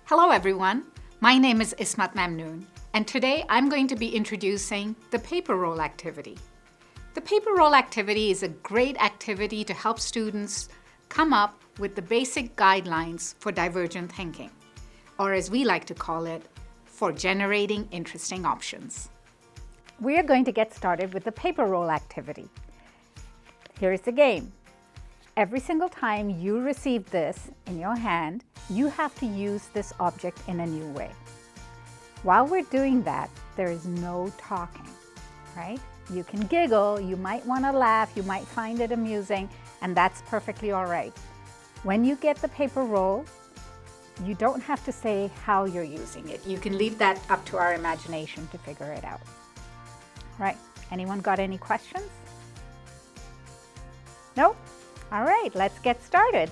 Hello everyone, my name is Ismat Mamnoon, and today I'm going to be introducing the paper roll activity. The paper roll activity is a great activity to help students come up with the basic guidelines for divergent thinking, or as we like to call it, for generating interesting options. We are going to get started with the paper roll activity. Here's the game. Every single time you receive this in your hand, you have to use this object in a new way. While we're doing that, there is no talking, right? You can giggle, you might want to laugh, you might find it amusing, and that's perfectly all right. When you get the paper roll, you don't have to say how you're using it. You can leave that up to our imagination to figure it out. Right, anyone got any questions? No? All right, let's get started.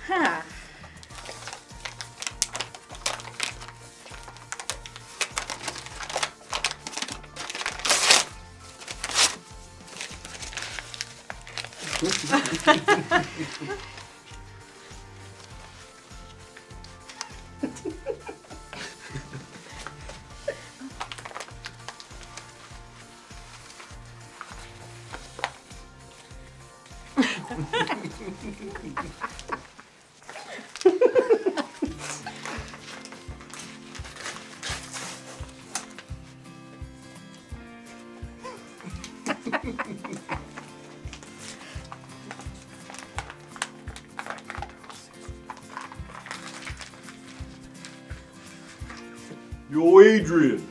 Huh. Yo, Adrian.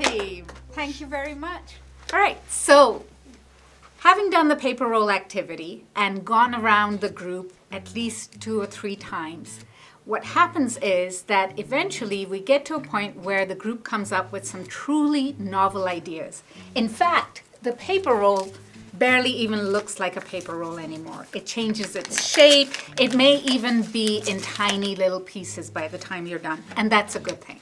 team. Thank you very much. All right, so having done the paper roll activity and gone around the group at least 2 or 3 times, what happens is that eventually we get to a point where the group comes up with some truly novel ideas. In fact, the paper roll barely even looks like a paper roll anymore. It changes its shape. It may even be in tiny little pieces by the time you're done, and that's a good thing.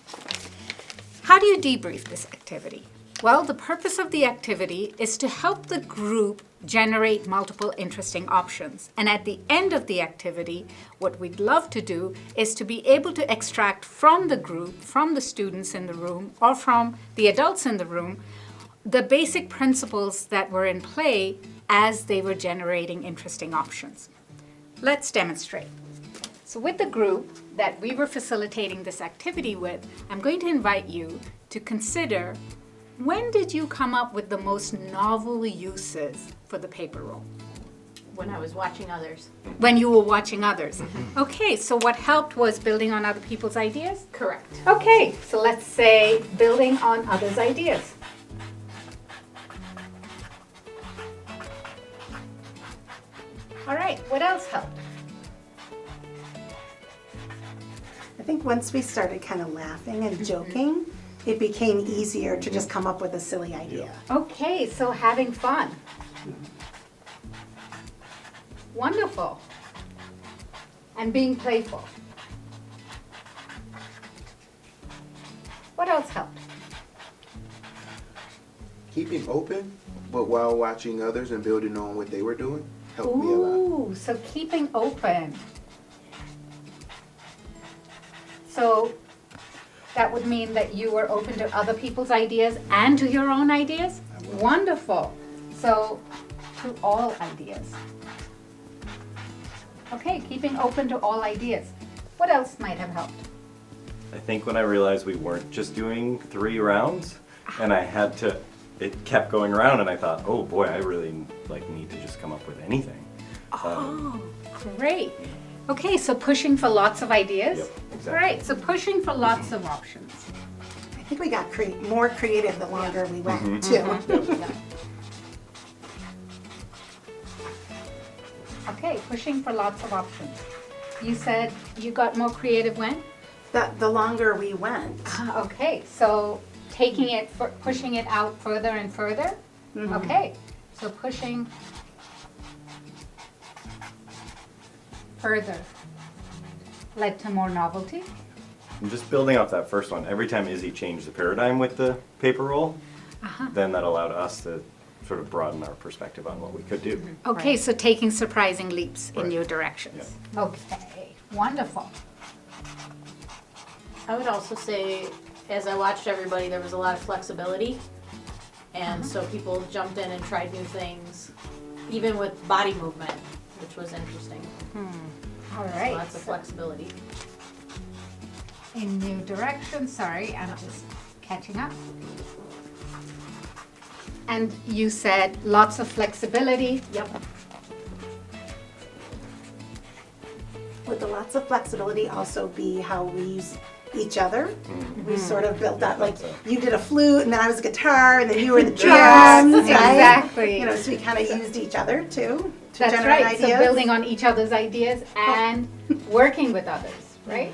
How do you debrief this activity? Well, the purpose of the activity is to help the group generate multiple interesting options. And at the end of the activity, what we'd love to do is to be able to extract from the group, from the students in the room, or from the adults in the room, the basic principles that were in play as they were generating interesting options. Let's demonstrate. So with the group that we were facilitating this activity with, I'm going to invite you to consider, when did you come up with the most novel uses for the paper roll? When I was watching others. When you were watching others. Okay, so what helped was building on other people's ideas? Correct. Okay, so let's say building on others' ideas. All right, what else helped? I think once we started kind of laughing and joking, it became easier to just come up with a silly idea. Okay, so having fun. Wonderful. And being playful. What else helped? Keeping open, but while watching others and building on what they were doing, helped me a lot. Ooh, so keeping open. So that would mean that you were open to other people's ideas and to your own ideas? Wonderful. So to all ideas. Okay, keeping open to all ideas. What else might have helped? I think when I realized we weren't just doing 3 rounds, and it kept going around, and I thought, oh boy, I really need to just come up with anything. Oh, great. Okay, so pushing for lots of ideas? Yep, exactly. All right, so pushing for lots of options. I think we got more creative the longer we went, too. Okay, pushing for lots of options. You said you got more creative when? The longer we went. Okay, so taking it, pushing it out further and further? Okay, so pushing further led to more novelty? And just building off that first one, every time Izzy changed the paradigm with the paper roll, then that allowed us to sort of broaden our perspective on what we could do. Okay, so taking surprising leaps in Right. new directions. Okay, wonderful. I would also say, as I watched everybody, there was a lot of flexibility. And so people jumped in and tried new things, even with body movement, which was interesting. All So right. lots of flexibility. In new directions, sorry, I'm just catching up. And you said lots of flexibility. Yep. Would the lots of flexibility also be how we use each other? We sort of built up, like you did a flute and then I was a guitar and then you were the drums, right? Exactly. You know, so we kind of used each other too to That's generate right. ideas. So building on each other's ideas and working with others, right?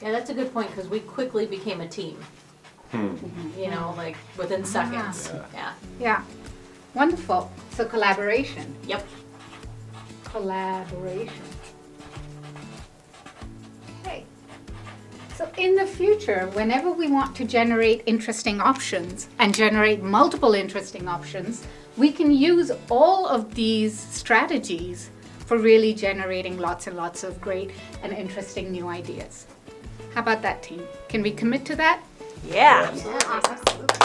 Yeah, that's a good point, because we quickly became a team. You know, like within seconds. Yeah. Yeah. Wonderful. So collaboration. Yep. Collaboration. Okay. So in the future, whenever we want to generate interesting options and generate multiple interesting options, we can use all of these strategies for really generating lots and lots of great and interesting new ideas. How about that, team? Can we commit to that? Yeah. Yeah, absolutely.